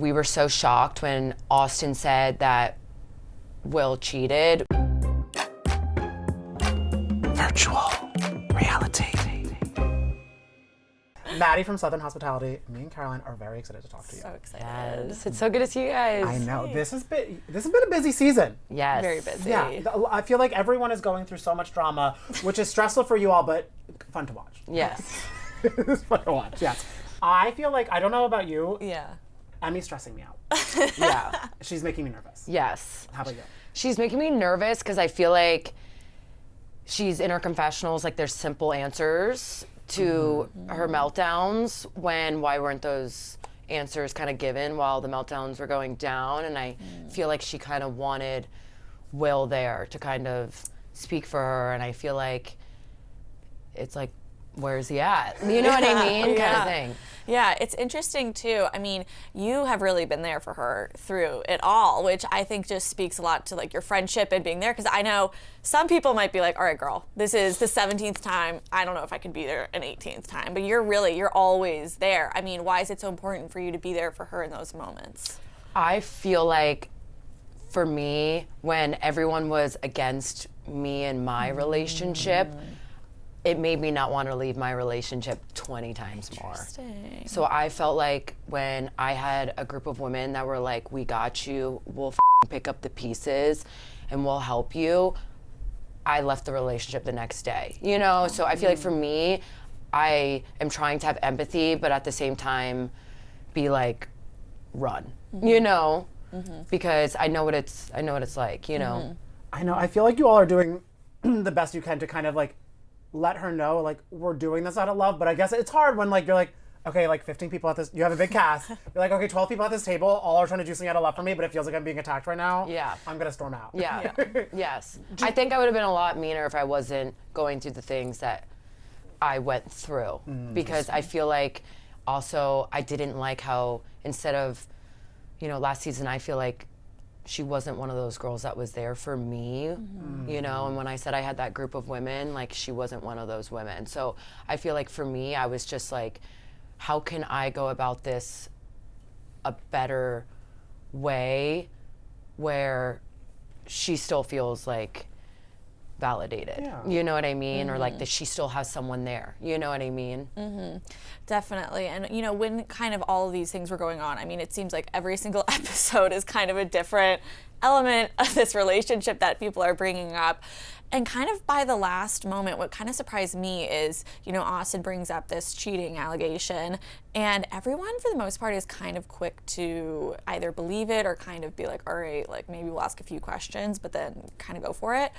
We were so shocked when Austin said that Will cheated. Virtual reality. Maddie from Southern Hospitality, me and Caroline are very excited to talk to you. So excited. Yes, it's so good to see you guys. I know, this has been a busy season. Yes. Very busy. Yeah, I feel like everyone is going through so much drama, which is stressful for you all, but fun to watch. Yes. It's fun to watch, yes. I feel like, I don't know about you, Yeah. Emmy's stressing me out. Yeah. She's making me nervous. Yes. How about you? She's making me nervous because I feel like she's in her confessionals, like there's simple answers to her meltdowns why weren't those answers kind of given while the meltdowns were going down? And I feel like she kind of wanted Will there to kind of speak for her, and I feel like it's like, where's he at? You know what I mean? Kind of thing. Yeah, it's interesting too. I mean, you have really been there for her through it all, which I think just speaks a lot to like your friendship and being there. Because I know some people might be like, all right, girl, this is the 17th time. I don't know if I could be there an 18th time, but you're always there. I mean, why is it so important for you to be there for her in those moments? I feel like for me, when everyone was against me and my relationship, it made me not want to leave my relationship 20 times more. So I felt like when I had a group of women that were like, we got you, we'll pick up the pieces and we'll help you, I left the relationship the next day. You know, so I feel like for me, I am trying to have empathy, but at the same time, be like, run, you know, because I know what it's like, you know. I know, I feel like you all are doing the best you can to kind of like let her know, like, we're doing this out of love, but I guess it's hard when, like, you're like, okay, like 15 people at this, you have a big cast, you're like, okay, 12 people at this table, all are trying to do something out of love for me, but it feels like I'm being attacked right now. Yeah. I'm gonna storm out. Yeah. Yes. I think I would have been a lot meaner if I wasn't going through the things that I went through, because I feel like also I didn't like how instead of, you know, last season, I feel like she wasn't one of those girls that was there for me, you know, and when I said I had that group of women, like she wasn't one of those women. So I feel like for me, I was just like, how can I go about this a better way where she still feels like validated, you know what I mean? Or like that she still has someone there, you know what I mean? Definitely. And you know, when kind of all of these things were going on, I mean, it seems like every single episode is kind of a different element of this relationship that people are bringing up. And kind of by the last moment, what kind of surprised me is, you know, Austin brings up this cheating allegation, and everyone for the most part is kind of quick to either believe it or kind of be like, all right, like maybe we'll ask a few questions, but then kind of go for it.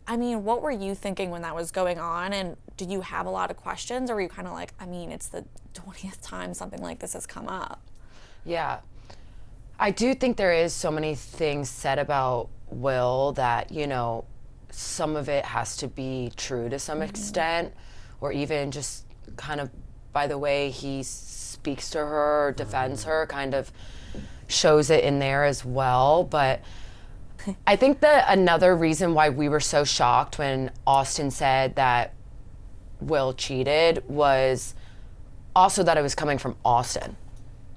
I mean, what were you thinking when that was going on? And did you have a lot of questions, or were you kind of like, I mean, it's the 20th time something like this has come up? Yeah. I do think there is so many things said about Will that, you know, some of it has to be true to some extent, or even just kind of by the way he speaks to her or defends her kind of shows it in there as well. But I think that another reason why we were so shocked when Austin said that Will cheated was also that it was coming from Austin,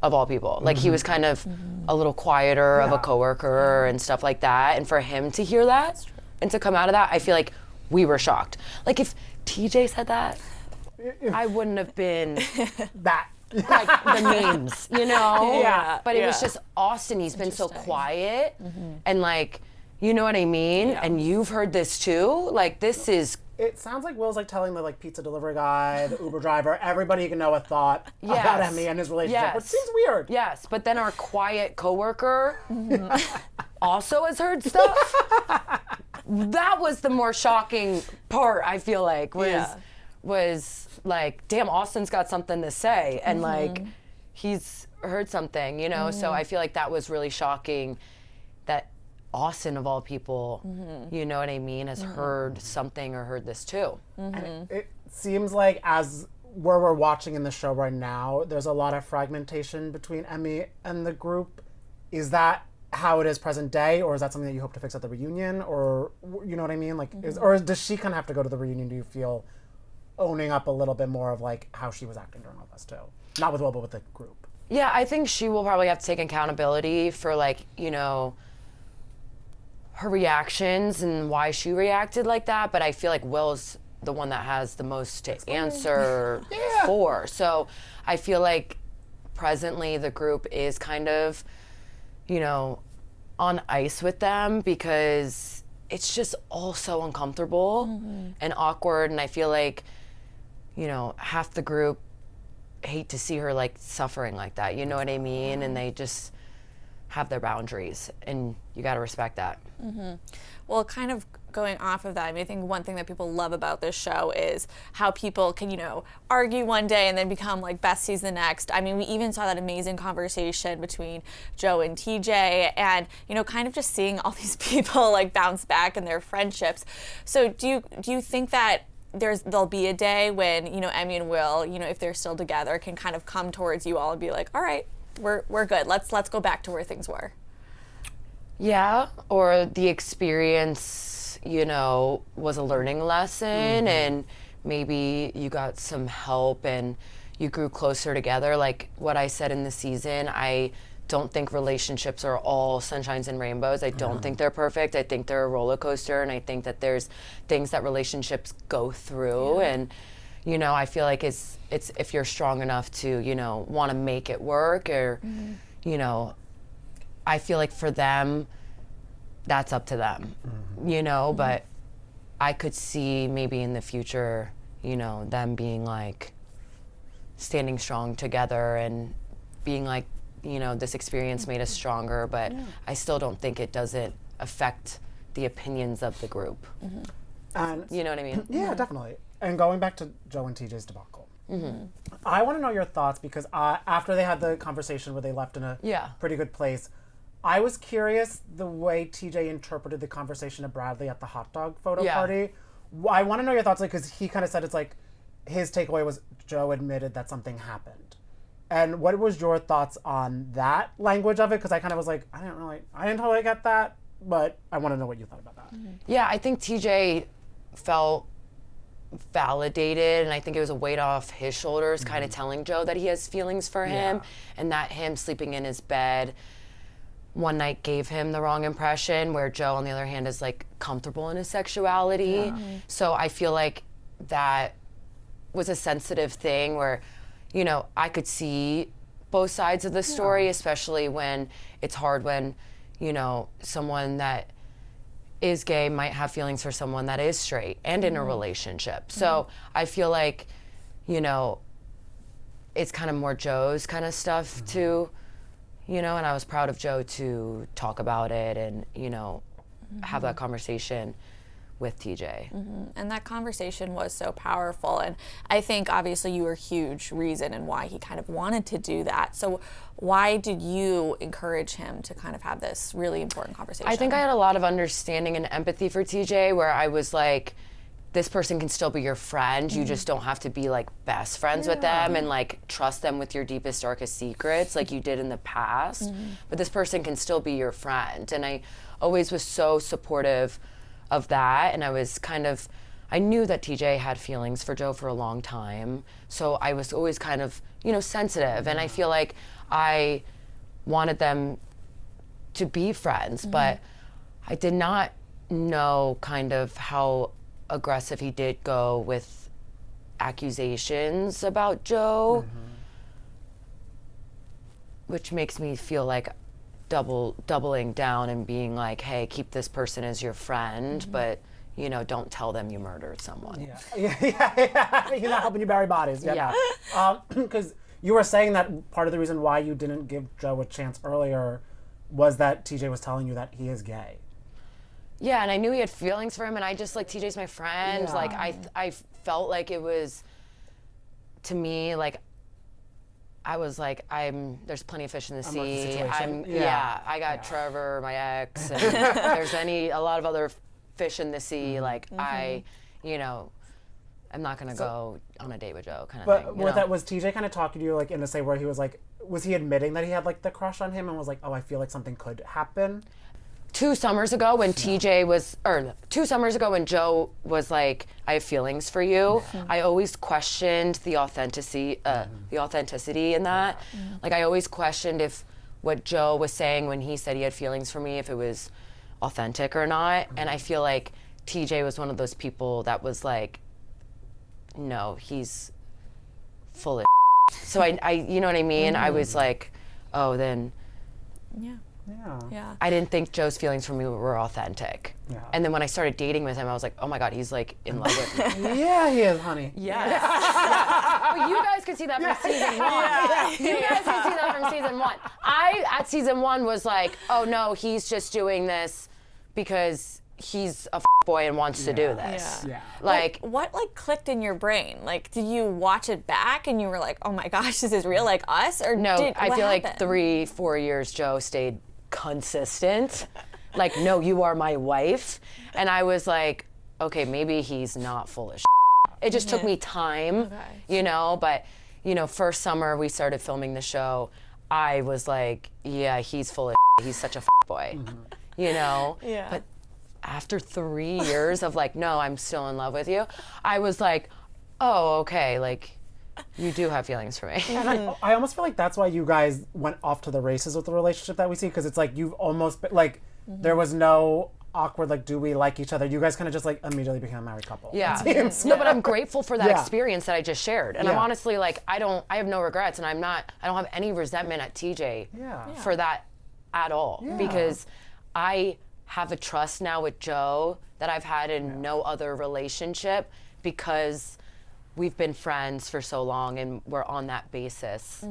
of all people. Like he was kind of a little quieter of a coworker and stuff like that. And for him to hear that and to come out of that, I feel like we were shocked. Like if TJ said that, I wouldn't have been That. like the memes, you know? Yeah. But it was just Austin. He's been so quiet and like, you know what I mean? Yeah. And you've heard this too? Like this is... It sounds like Will's like telling the like pizza delivery guy, the Uber driver, everybody he can know a thought about Emmy and his relationship, which seems weird. Yes, but then our quiet coworker also has heard stuff. That was the more shocking part, I feel like, was like, damn, Austin's got something to say, and like he's heard something, you know? So I feel like that was really shocking that Austin, of all people, you know what I mean, has heard something or heard this too. And it seems like as where we're watching in the show right now, there's a lot of fragmentation between Emmy and the group. Is that how it is present day, or is that something that you hope to fix at the reunion, or you know what I mean? Like, or does she kind of have to go to the reunion? Do you feel owning up a little bit more of like how she was acting during all this too? Not with Will, but with the group. Yeah, I think she will probably have to take accountability for, like, her reactions and why she reacted like that. But I feel like Will's the one that has the most to answer for. So I feel like presently the group is kind of, on ice with them because it's just all so uncomfortable and awkward. And I feel like, half the group hate to see her like suffering like that. You know what I mean? And they just have their boundaries, and you got to respect that. Well, kind of going off of that, I mean, I think one thing that people love about this show is how people can, argue one day and then become like besties the next. I mean, we even saw that amazing conversation between Joe and TJ, and, kind of just seeing all these people like bounce back in their friendships. So do you think that there'll be a day when, Emmy and Will, if they're still together, can kind of come towards you all and be like, all right, we're good. Let's go back to where things were. Yeah, or the experience, was a learning lesson, and maybe you got some help and you grew closer together. Like what I said in the season, I don't think relationships are all sunshines and rainbows. I don't think they're perfect. I think they're a roller coaster, and I think that there's things that relationships go through, and I feel like it's if you're strong enough to want to make it work, or I feel like for them that's up to them, but I could see maybe in the future them being like standing strong together and being like, this experience made us stronger, but I still don't think it doesn't affect the opinions of the group. And You know what I mean? yeah, definitely. And going back to Joe and TJ's debacle, I want to know your thoughts because after they had the conversation where they left in a pretty good place, I was curious the way TJ interpreted the conversation of Bradley at the hot dog photo party. I want to know your thoughts, like, because he kind of said it's like his takeaway was Joe admitted that something happened. And what was your thoughts on that language of it? Because I kind of was like, I didn't totally get that, but I want to know what you thought about that. Yeah, I think TJ felt validated, and I think it was a weight off his shoulders, kind of telling Joe that he has feelings for him, and that him sleeping in his bed one night gave him the wrong impression, where Joe, on the other hand, is like comfortable in his sexuality. So I feel like that was a sensitive thing where, I could see both sides of the story, especially when it's hard when, someone that is gay might have feelings for someone that is straight and in a relationship. So I feel like, it's kind of more Joe's kind of stuff too, and I was proud of Joe to talk about it and, have that conversation with TJ. And that conversation was so powerful, and I think obviously you were a huge reason in why he kind of wanted to do that. So why did you encourage him to kind of have this really important conversation? I think I had a lot of understanding and empathy for TJ, where I was like, this person can still be your friend. You just don't have to be like best friends with them and like trust them with your deepest, darkest secrets like you did in the past. But this person can still be your friend. And I always was so supportive of that. And I knew that TJ had feelings for Joe for a long time. So I was always kind of, sensitive. And I feel like I wanted them to be friends, but I did not know kind of how aggressive he did go with accusations about Joe, which makes me feel like doubling down and being like, hey, keep this person as your friend, but don't tell them you murdered someone. Yeah. He's not helping you bury bodies. Because you were saying that part of the reason why you didn't give Joe a chance earlier was that TJ was telling you that he is gay. Yeah, and I knew he had feelings for him, and I just, like, TJ's my friend. Like, I felt like it was, to me, like, I was like, there's plenty of fish in the sea. I got Trevor, my ex, and there's a lot of other fish in the sea. Like, I'm not gonna go on a date with Joe, kind of thing. But was TJ kind of talking to you, like, in a say where he was like, was he admitting that he had like the crush on him and was like, oh, I feel like something could happen? 2 summers ago when TJ was, or 2 summers ago when Joe was like, I have feelings for you, I always questioned the authenticity in that. Like I always questioned if what Joe was saying when he said he had feelings for me, if it was authentic or not. And I feel like TJ was one of those people that was like, no, he's full of so I you know what I mean? I was like, oh, then Yeah. I didn't think Joe's feelings for me were authentic. Yeah. And then when I started dating with him, I was like, oh my God, he's like in love with me. Yeah, he is, honey. Yes. But you guys could see that from season 1. You guys could see that from season 1. I, at season 1, was like, oh no, he's just doing this because he's a boy and wants to do this. Yeah. Like, What like clicked in your brain? Like, did you watch it back and you were like, oh my gosh, this is real, like us? Or no, I what feel like happened? 3-4 years Joe stayed consistent. Like, no, you are my wife. And I was like, okay, maybe he's not full of shit. It just took me time, you know, but, you know, first summer we started filming the show, I was like, yeah, he's full of shit. He's such a boy, you know? Yeah. But after 3 years of like, no, I'm still in love with you, I was like, oh, okay, like, you do have feelings for me. And I almost feel like that's why you guys went off to the races with the relationship that we see, because it's like you've almost been, like, there was no awkward, like, do we like each other? You guys kind of just like immediately became a married couple. Yeah. It seems. No, but I'm grateful for that Yeah. experience that I just shared. And I'm Yeah. honestly like, I have no regrets, and I don't have any resentment at TJ for that at all. Yeah. Because I have a trust now with Joe that I've had in no other relationship, because we've been friends for so long and we're on that basis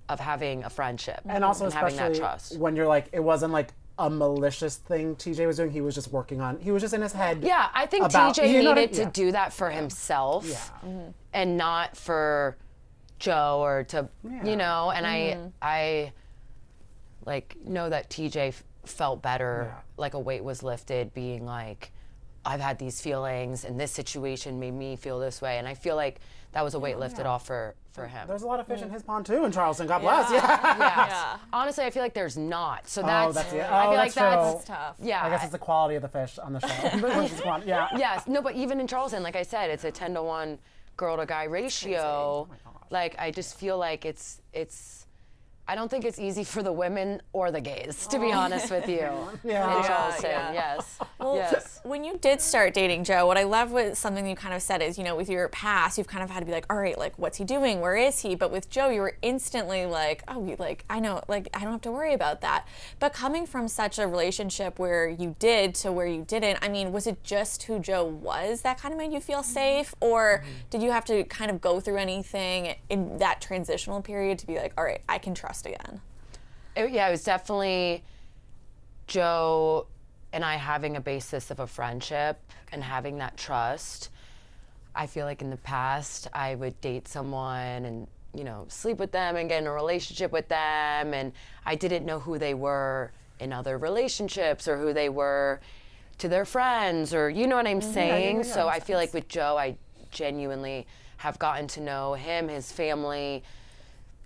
of having a friendship And also, having that especially trust. when you're like, it wasn't like a malicious thing TJ was doing. He was just working on, he was just in his head. Yeah, I think about- TJ you know what I- needed to yeah. do that for himself and not for Joe or to, you know, and I like know that TJ felt better, like a weight was lifted, being like, I've had these feelings and this situation made me feel this way. And I feel like that was a weight lifted off for him. There's a lot of fish in his pond too in Charleston. God bless. Yeah. Yeah. Honestly, I feel like there's not. So that's, that's it. I Oh, feel like that's that's true. tough. Yeah. I guess it's the quality of the fish on the show. Yeah. Yes, no, but even in Charleston, like I said, it's a 10-to-1 girl to guy ratio. Like, I just feel like it's. I don't think it's easy for the women or the gays, to be honest with you. Yeah. In Charleston, yeah. yes. Well, yes. when you did start dating Joe, what I love was something you kind of said is, you know, with your past, you've kind of had to be like, all right, like, what's he doing? Where is he? But with Joe, you were instantly like, oh, like, I know, like, I don't have to worry about that. But coming from such a relationship where you did to where you didn't, I mean, was it just who Joe was that kind of made you feel safe? Or did you have to kind of go through anything in that transitional period to be like, all right, I can trust again? It was definitely Joe and I having a basis of a friendship and having that trust. I feel like in the past I would date someone and, you know, sleep with them and get in a relationship with them, and I didn't know who they were in other relationships or who they were to their friends, or you know what I'm saying? So I feel like with Joe, I genuinely have gotten to know him, his family,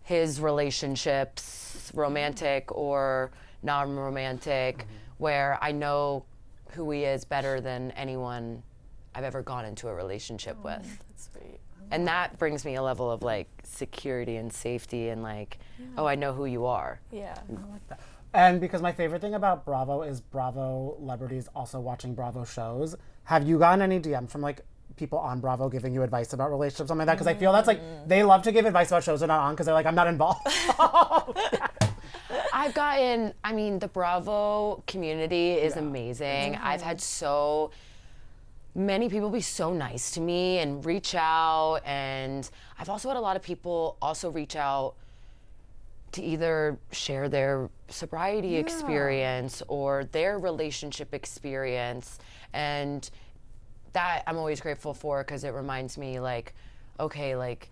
his relationships, romantic or non-romantic, where I know who he is better than anyone I've ever gone into a relationship with. That's sweet. And that brings me a level of like security and safety and like, oh, I know who you are. Yeah. And because my favorite thing about Bravo is Bravo celebrities also watching Bravo shows. Have you gotten any DMs from like people on Bravo giving you advice about relationships, something like that? Because I feel that's like, they love to give advice about shows they're not on because they're like, I'm not involved. I've gotten, I mean, the Bravo community is amazing. I've had so many people be so nice to me and reach out, and I've also had a lot of people also reach out to either share their sobriety experience or their relationship experience, and that I'm always grateful for, because it reminds me like, okay, like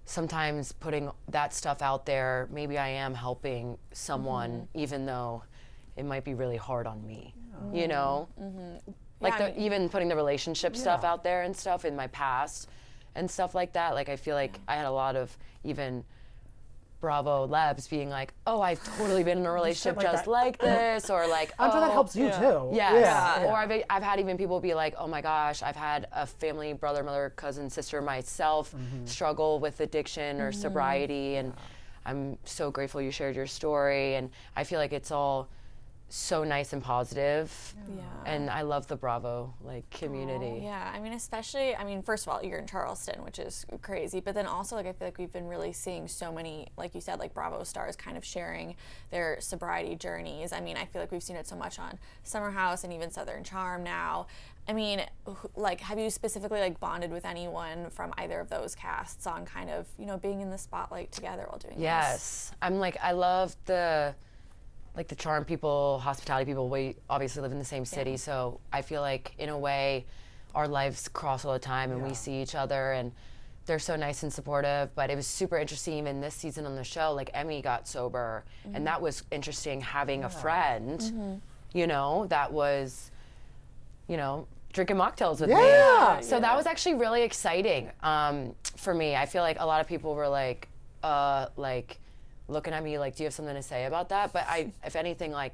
sometimes putting that stuff out there, maybe I am helping someone, even though it might be really hard on me, you know? Like Yeah, I mean- even putting the relationship stuff out there and stuff in my past and stuff like that. Like I feel like I had a lot of even Bravo Lebs being like, oh, I've totally been in a relationship like just that. like this, or like, I'm sure that oh, helps you too. Yes. Yeah. Or I've had even people be like, oh my gosh, I've had a family, brother, mother, cousin, sister myself struggle with addiction or sobriety, and I'm so grateful you shared your story. And I feel like it's all so nice and positive. Yeah. And I love the Bravo community. Yeah, I mean, especially, first of all, you're in Charleston, which is crazy, but then also, I feel like we've been really seeing so many, like you said, Bravo stars kind of sharing their sobriety journeys. I feel like we've seen it so much on Summer House and even Southern Charm now. Have you specifically Yes. bonded with anyone from either of those casts on kind of, being in the spotlight together while doing this? Yes. I love the Charm people, hospitality people. We obviously live in the same city, so I feel like in a way our lives cross all the time and we see each other, and they're so nice and supportive. But it was super interesting even this season on the show, Emmy got sober, and that was interesting having a friend, that was, drinking mocktails with me. So that was actually really exciting for me. I feel like a lot of people were looking at me do you have something to say about that? But if anything, I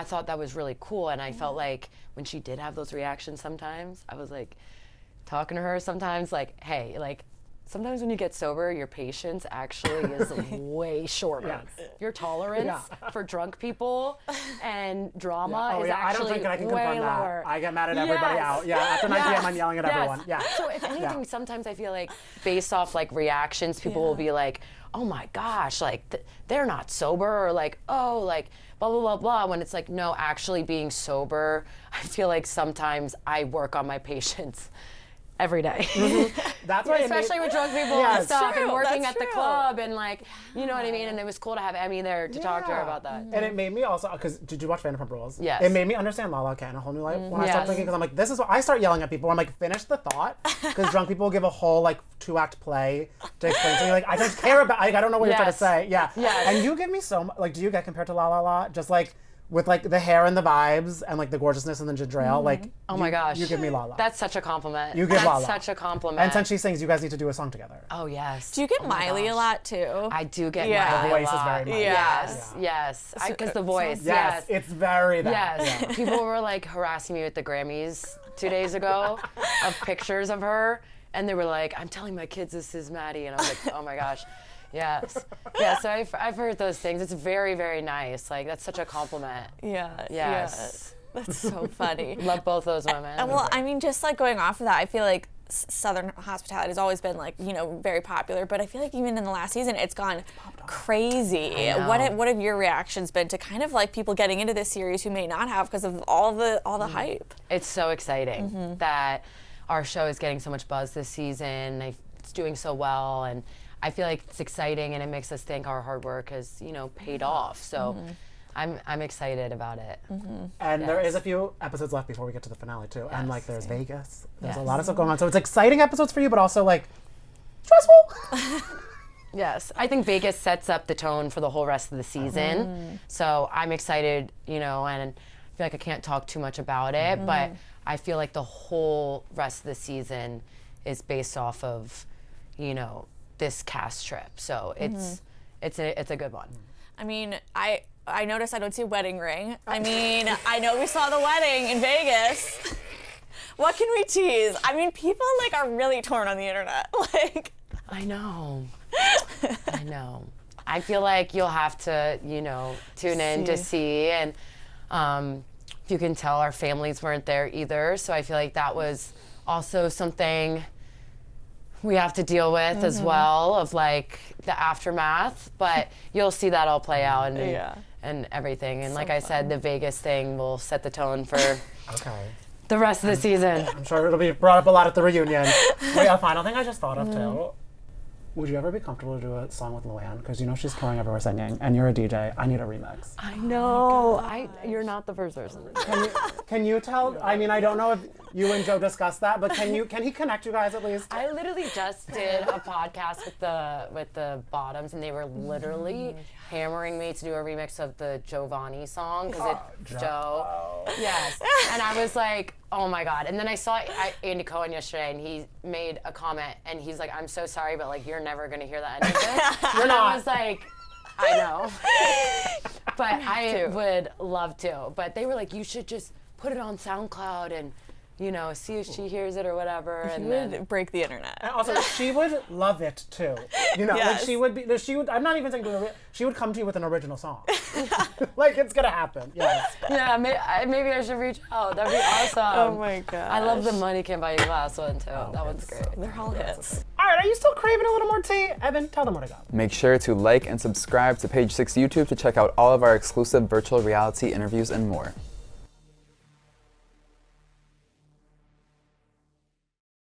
thought that was really cool, and I felt like when she did have those reactions sometimes, I was talking to her sometimes hey, sometimes when you get sober, your patience actually is way shorter. Your tolerance for drunk people and drama is I don't actually drink and I can way confirm lower. that. I get mad at everybody out. Yeah, after 9 p.m. I'm yelling at everyone. Yeah. So if anything, sometimes I feel based off reactions, people will be oh my gosh, they're not sober, or oh, blah, blah, blah, blah. When it's no, actually being sober, I feel sometimes I work on my patience every day. That's why especially with drunk people and stuff, true, and working that's at the true. club, and you know what I mean? And it was cool to have Emmy there to talk to her about that. And it made me also, because did you watch Vanderpump Rules? Yes. It made me understand La La Cat in a whole new light when I started drinking, because I'm this is what I start yelling at people. I'm finish the thought, because drunk people give a whole 2-act play to explain to me I don't care about, I don't know what you're trying to say. Yeah. Yes. And you give me so much, do you get compared to La La La? Just with the hair and the vibes and the gorgeousness and the ginger ale, Oh my gosh. You give me La La. That's such a compliment. You give La La. That's such a compliment. And since she sings, you guys need to do a song together. Oh yes. Do you get Oh my Miley a gosh. lot too? I do get Yeah. Miley The voice a is lot. very Miley. Yes, yes. Because the voice. Yes, it's very that. Yes. Yeah. People were harassing me at the Grammys 2 days ago of pictures of her, and they were I'm telling my kids this is Maddie, and I was oh my gosh. Yes. Yeah, so I've heard those things. It's very, very nice. That's such a compliment. Yeah. Yes. Yeah. That's so funny. Love both those women. And well, just going off of that, I feel like Southern hospitality has always been very popular, but I feel like even in the last season, it's gone crazy. I know. What have your reactions been to kind of people getting into this series who may not have because of all the hype? It's so exciting that our show is getting so much buzz this season. It's doing so well, and I feel like it's exciting, and it makes us think our hard work has, paid off. So I'm excited about it. And there is a few episodes left before we get to the finale too. And Yes. there's Vegas. There's a Yes. lot of stuff going on. So it's exciting episodes for you, but also stressful. Yes, I think Vegas sets up the tone for the whole rest of the season. So I'm excited, and I feel like I can't talk too much about it, but I feel like the whole rest of the season is based off of, this cast trip. So it's a good one. I noticed I don't see a wedding ring. I know we saw the wedding in Vegas. What can we tease? People are really torn on the internet. I know. I know. I feel like you'll have to, tune in to see. And if you can tell, our families weren't there either. So I feel like that was also something we have to deal with as well, of the aftermath. But you'll see that all play out and everything. And I said, the Vegas thing will set the tone for the rest of the season. I'm sure it'll be brought up a lot at the reunion. Wait, a final thing I just thought of too. Would you ever be comfortable to do a song with Luann? Because she's going everywhere singing, and you're a DJ. I need a remix. I know. You're not the first person. Can you tell? I don't know if you and Joe discussed that, but can he connect you guys at least? I literally just did a podcast with the Bottoms, and they were literally hammering me to do a remix of the Giovanni song because it's Joe. Yes, and I was oh my god. And then I saw Andy Cohen yesterday, and he made a comment, and he's I'm so sorry, but you're never gonna hear that any of this. You're and not. I was I know. But I would love to. But they were like, you should just put it on SoundCloud and, you know, see if she hears it or whatever. And then break the internet. And also, she would love it too. You know, like she would be. She would. I'm not even saying she would come to you with an original song. Like it's gonna happen. Yes. Yeah, maybe I should reach out. That'd be awesome. Oh my god. I love the Money Can't Buy You Glass one too. That one's great. They're all hits. All right, are you still craving a little more tea? Evan, tell them where to go. Make sure to like and subscribe to Page 6 YouTube to check out all of our exclusive virtual reality interviews and more.